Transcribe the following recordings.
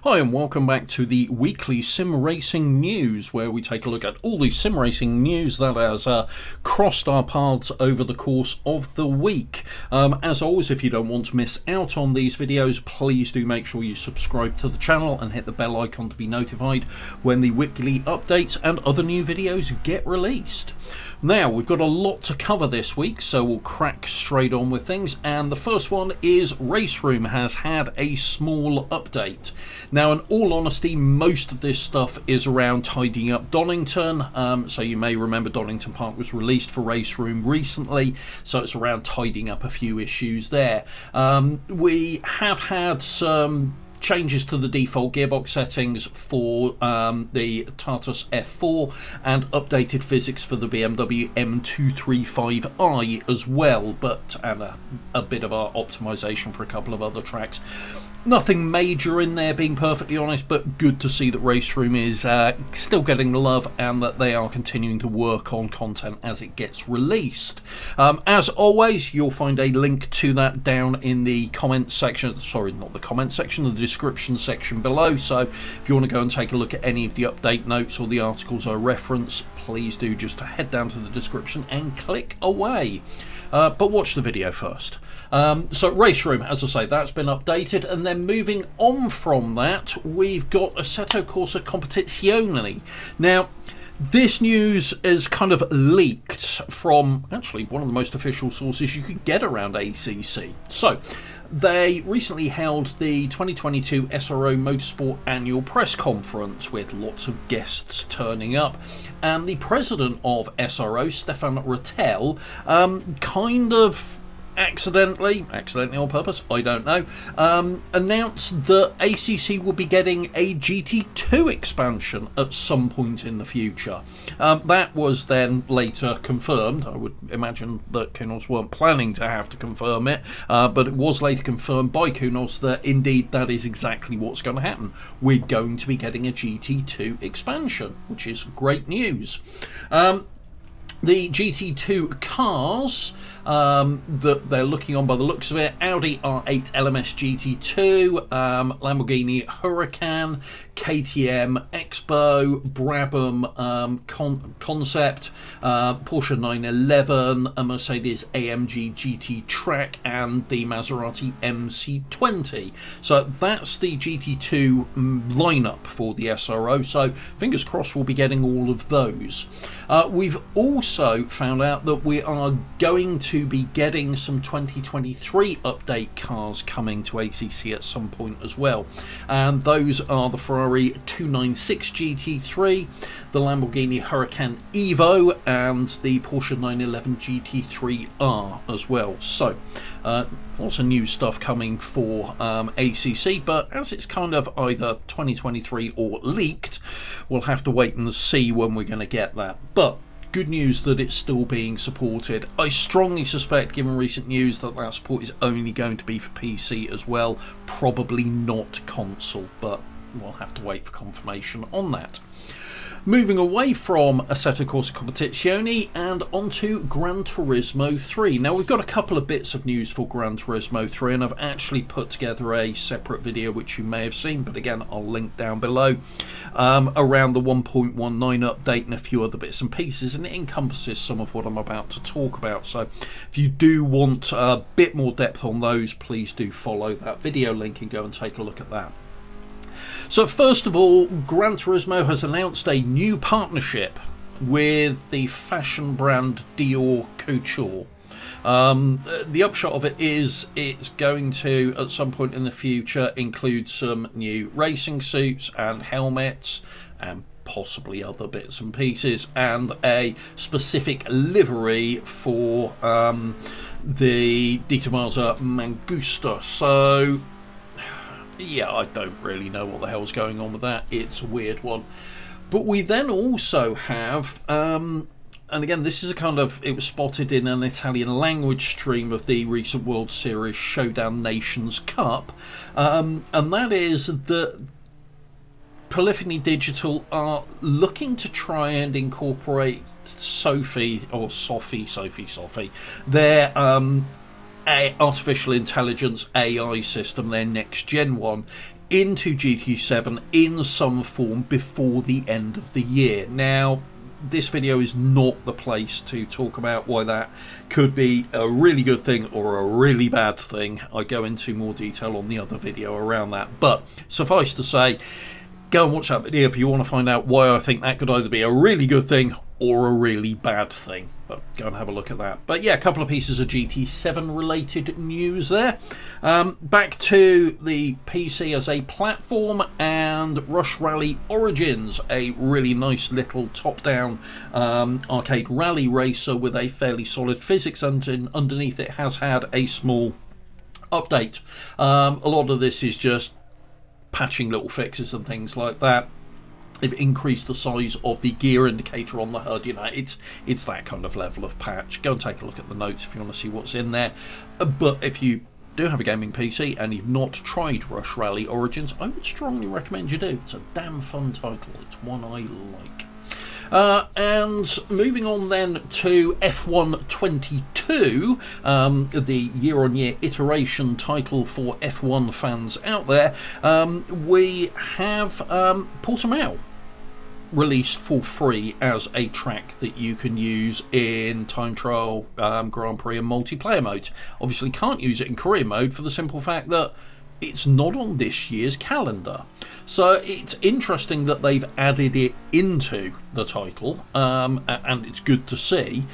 Hi and welcome back to the weekly sim racing news, where we take a look at all the sim racing news that has crossed our paths over the course of the week. As always, if you don't want to miss out on these videos, please do make sure you subscribe to the channel and hit the bell icon to be notified when the weekly updates and other new videos get released. Now, we've got a lot to cover this week, so we'll crack straight on with things, and the first one is RaceRoom has had a small update. Now, in all honesty, most of this stuff is around tidying up Donington, so you may remember Donington Park was released for RaceRoom recently, so it's around tidying up a few issues there. We have had some changes to the default gearbox settings for the Tartus F4 and updated physics for the BMW M235i as well, and a bit of our optimization for a couple of other tracks. Nothing major in there, being perfectly honest, but good to see that RaceRoom is still getting love and that they are continuing to work on content as it gets released. As always, you'll find a link to that down in the comment section, sorry, not the comment section, the description section below. So if you want to go and take a look at any of the update notes or the articles I reference, please do just head down to the description and click away. But watch the video first. So RaceRoom, as I say, that's been updated, and then moving on from that, we've got Assetto Corsa Competizione. Now, this news is kind of leaked from actually one of the most official sources you could get around ACC. So, they recently held the 2022 SRO Motorsport annual press conference with lots of guests turning up, and the president of SRO, Stefan Rattel, kind of accidentally on purpose, I don't know, announced that ACC will be getting a Gt2 expansion at some point in the future. That was then later confirmed. I would imagine that Kunos weren't planning to have to confirm it, but it was later confirmed by Kunos that indeed that is exactly what's going to happen. We're going to be getting a Gt2 expansion, which is great news. The GT2 cars that they're looking on by the looks of it: Audi R8 LMS GT2, Lamborghini Huracan, KTM Expo, Brabham Concept, Porsche 911, a Mercedes AMG GT Track, and the Maserati MC20. So that's the GT2 lineup for the SRO, so fingers crossed we'll be getting all of those. We've also found out that we are going to be getting some 2023 update cars coming to ACC at some point as well, and those are the Ferrari 296 GT3, the Lamborghini Huracan Evo, and the Porsche 911 GT3R as well. So lots of new stuff coming for ACC, but as it's kind of either 2023 or leaked, we'll have to wait and see when we're going to get that. But good news that it's still being supported. I strongly suspect, given recent news, that that support is only going to be for PC as well, probably not console, but we'll have to wait for confirmation on that. Moving away from Assetto Corsa Competizione and onto Gran Turismo 3. Now, we've got a couple of bits of news for Gran Turismo 3, and I've actually put together a separate video which you may have seen, but again I'll link down below, around the 1.19 update and a few other bits and pieces, and it encompasses some of what I'm about to talk about. So if you do want a bit more depth on those, please do follow that video link and go and take a look at that. So first of all, Gran Turismo has announced a new partnership with the fashion brand Dior Couture. The upshot of it is it's going to, at some point in the future, include some new racing suits and helmets and possibly other bits and pieces, and a specific livery for the Di Tommaso Mangusta. So yeah, I don't really know what the hell's going on with that. It's a weird one. But we then also have, and again, this is a kind of, it was spotted in an Italian language stream of the recent World Series Showdown Nations Cup, and that is that Polyphony Digital are looking to try and incorporate Sophie, their artificial intelligence AI system, their next gen one, into GT7 in some form before the end of the year. Now, this video is not the place to talk about why that could be a really good thing or a really bad thing. I go into more detail on the other video around that, but suffice to say, go and watch that video if you want to find out why I think that could either be a really good thing or a really bad thing. But go and have a look at that. But yeah, a couple of pieces of GT7 related news there. Back to the PC as a platform and Rush Rally Origins, a really nice little top-down arcade rally racer with a fairly solid physics underneath it, has had a small update. A lot of this is just patching little fixes and things like that. They've increased the size of the gear indicator on the HUD. You know, it's that kind of level of patch. Go and take a look at the notes if you want to see what's in there. But if you do have a gaming PC and you've not tried Rush Rally Origins, I would strongly recommend you do. It's a damn fun title. It's one I like. And moving on then to F1 22, the year-on-year iteration title for F1 fans out there, we have Portimao released for free as a track that you can use in time trial, Grand Prix and multiplayer modes. Obviously can't use it in career mode for the simple fact that it's not on this year's calendar. So it's interesting that they've added it into the title, and it's good to see.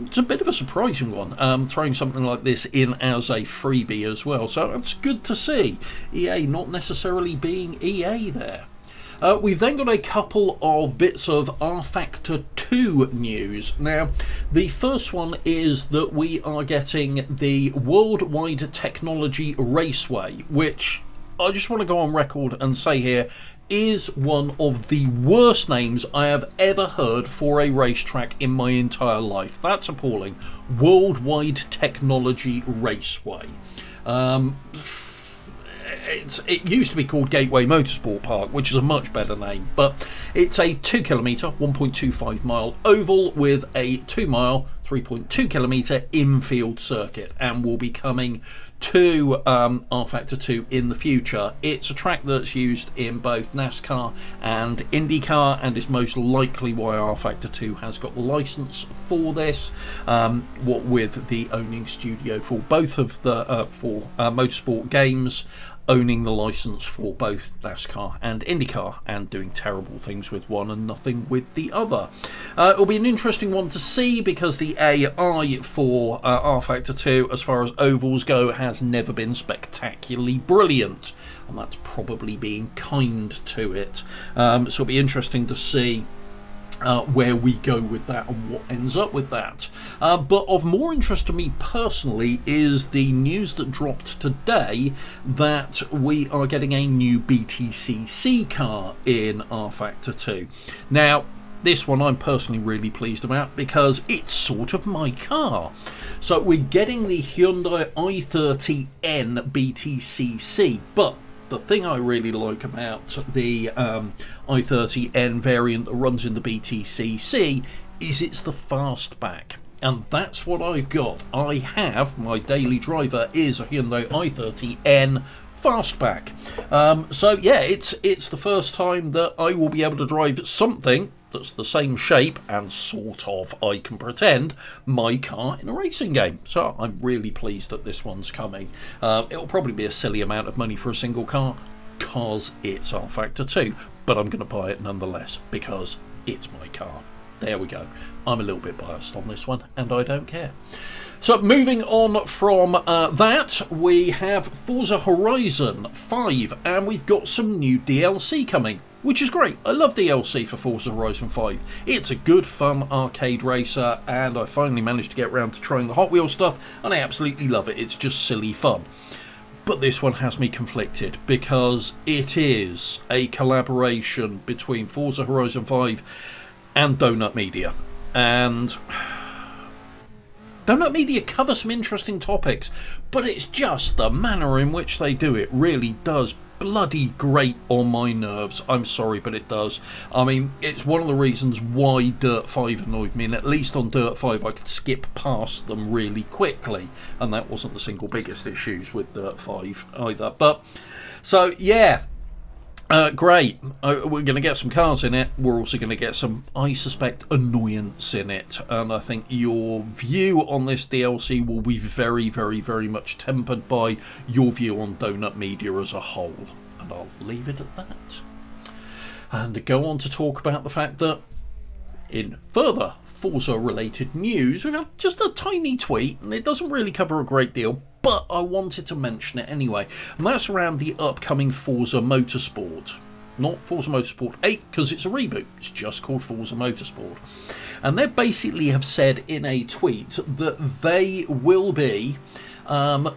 It's a bit of a surprising one, throwing something like this in as a freebie as well. So it's good to see EA not necessarily being EA there. We've then got a couple of bits of RFactor 2 news. Now, the first one is that we are getting the Worldwide Technology Raceway, which I just want to go on record and say here is one of the worst names I have ever heard for a racetrack in my entire life. That's appalling. Worldwide Technology Raceway. It used to be called Gateway Motorsport Park, which is a much better name, but it's a 2 kilometre, 1.25 mile oval with a 2 mile, 3.2 kilometre infield circuit, and will be coming to RFactor 2 in the future. It's a track that's used in both NASCAR and IndyCar, and is most likely why RFactor 2 has got the license for this, what with the owning studio for both of the motorsport games, owning the license for both NASCAR and IndyCar, and doing terrible things with one and nothing with the other. It'll be an interesting one to see because the AI for RFactor 2, as far as ovals go, has never been spectacularly brilliant, and that's probably being kind to it. So it'll be interesting to see where we go with that and what ends up with that. But of more interest to me personally is the news that dropped today that we are getting a new Btcc car in RFactor 2. Now, this one I'm personally really pleased about because it's sort of my car. So we're getting the Hyundai i30N Btcc, but the thing I really like about the i30N variant that runs in the Btcc is it's the fastback, and that's what I've got. I have, my daily driver is a Hyundai i30N fastback. So yeah, it's the first time that I will be able to drive something that's the same shape and sort of, I can pretend, my car in a racing game. So I'm really pleased that this one's coming. It'll probably be a silly amount of money for a single car because it's RFactor 2, but I'm going to buy it nonetheless because it's my car. There we go. I'm a little bit biased on this one, and I don't care. So moving on from that, we have Forza Horizon 5, and we've got some new DLC coming, which is great. I love DLC for Forza Horizon 5. It's a good, fun arcade racer, and I finally managed to get around to trying the Hot Wheels stuff, and I absolutely love it. It's just silly fun. But this one has me conflicted because it is a collaboration between Forza Horizon 5 and Donut Media. And Donut Media cover some interesting topics, but it's just the manner in which they do it really does bloody grate on my nerves. I'm sorry, but it does. I mean, it's one of the reasons why Dirt 5 annoyed me, and at least on Dirt 5 I could skip past them really quickly, and that wasn't the single biggest issues with Dirt 5 either. But so yeah, Great. We're going to get some cars in it. We're also going to get some, I suspect, annoyance in it. And I think your view on this DLC will be very, very, very much tempered by your view on Donut Media as a whole. And I'll leave it at that. And go on to talk about the fact that in further Forza-related news, we've had just a tiny tweet, and it doesn't really cover a great deal, but I wanted to mention it anyway, and that's around the upcoming Forza Motorsport. Not Forza Motorsport 8, because it's a reboot, it's just called Forza Motorsport. And they basically have said in a tweet that they will be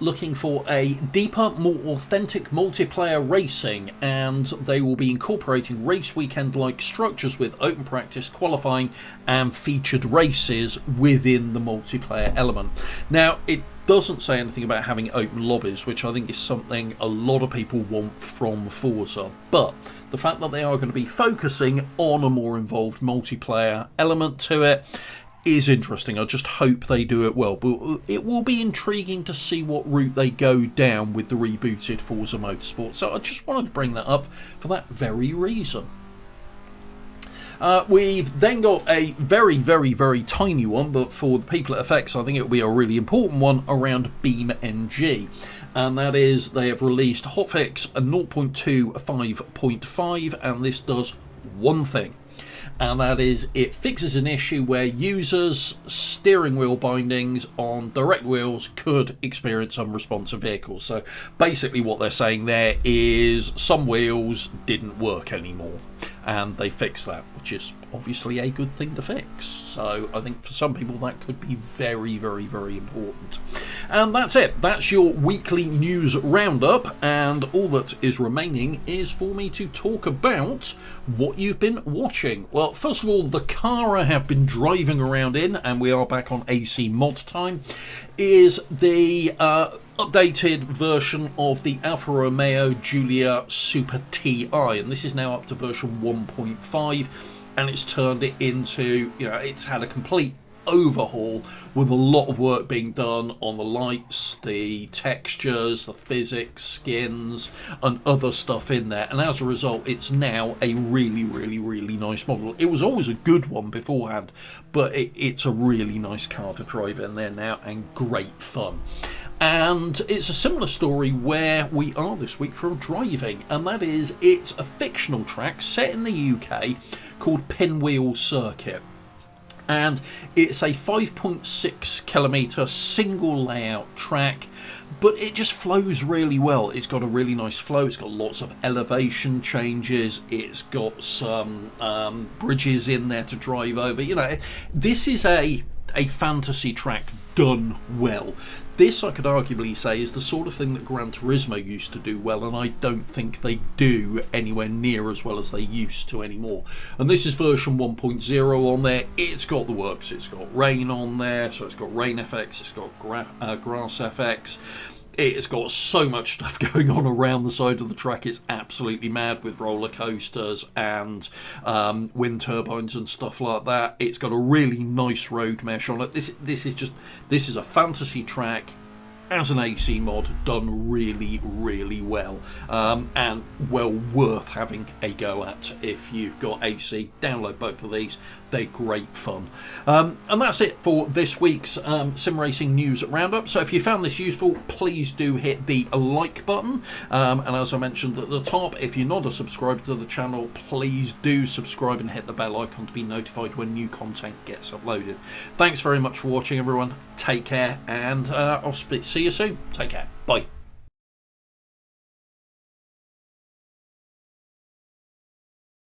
looking for a deeper, more authentic multiplayer racing, and they will be incorporating race weekend-like structures with open practice, qualifying and featured races within the multiplayer element. Now, it doesn't say anything about having open lobbies, which I think is something a lot of people want from Forza, but the fact that they are going to be focusing on a more involved multiplayer element to it is interesting. I just hope they do it well, but it will be intriguing to see what route they go down with the rebooted Forza Motorsport, so I just wanted to bring that up for that very reason. We've then got a very, very, very tiny one, but for the people at FX, I think it will be a really important one around BeamNG. And that is, they have released hotfix 0.25.5, and this does one thing. And that is, it fixes an issue where users' steering wheel bindings on direct wheels could experience unresponsive vehicles. So basically what they're saying there is some wheels didn't work anymore, and they fixed that, which is obviously a good thing to fix. So I think for some people that could be very, very, very important. And that's it. That's your weekly news roundup, and all that is remaining is for me to talk about what you've been watching. Well, first of all, the car I have been driving around in, and we are back on AC mod time, is the updated version of the Alfa Romeo Giulia Super TI, and this is now up to version 1.5, and it's turned it into, it's had a complete overhaul with a lot of work being done on the lights, the textures, the physics, skins and other stuff in there, and as a result it's now a really, really, really nice model. It was always a good one beforehand, but it's a really nice car to drive in there now, and great fun. And it's a similar story where we are this week for driving, and that is, it's a fictional track set in the UK called Pinwheel Circuit. And it's a 5.6 kilometre single layout track, but it just flows really well. It's got a really nice flow, it's got lots of elevation changes, it's got some bridges in there to drive over. This is a fantasy track done well. This, I could arguably say, is the sort of thing that Gran Turismo used to do well, and I don't think they do anywhere near as well as they used to anymore. And this is version 1.0 on there. It's got the works. It's got rain on there, so it's got rain FX, it's got grass FX. It's got so much stuff going on around the side of the track. It's absolutely mad, with roller coasters and wind turbines and stuff like that. It's got a really nice road mesh on it. This is a fantasy track as an AC mod, done really, really well, and well worth having a go at. If you've got AC, download both of these. They're great fun. And that's it for this week's Sim Racing News Roundup. So if you found this useful, please do hit the like button. And as I mentioned at the top, if you're not a subscriber to the channel, please do subscribe and hit the bell icon to be notified when new content gets uploaded. Thanks very much for watching, everyone. Take care, and I'll see you soon. Take care. Bye.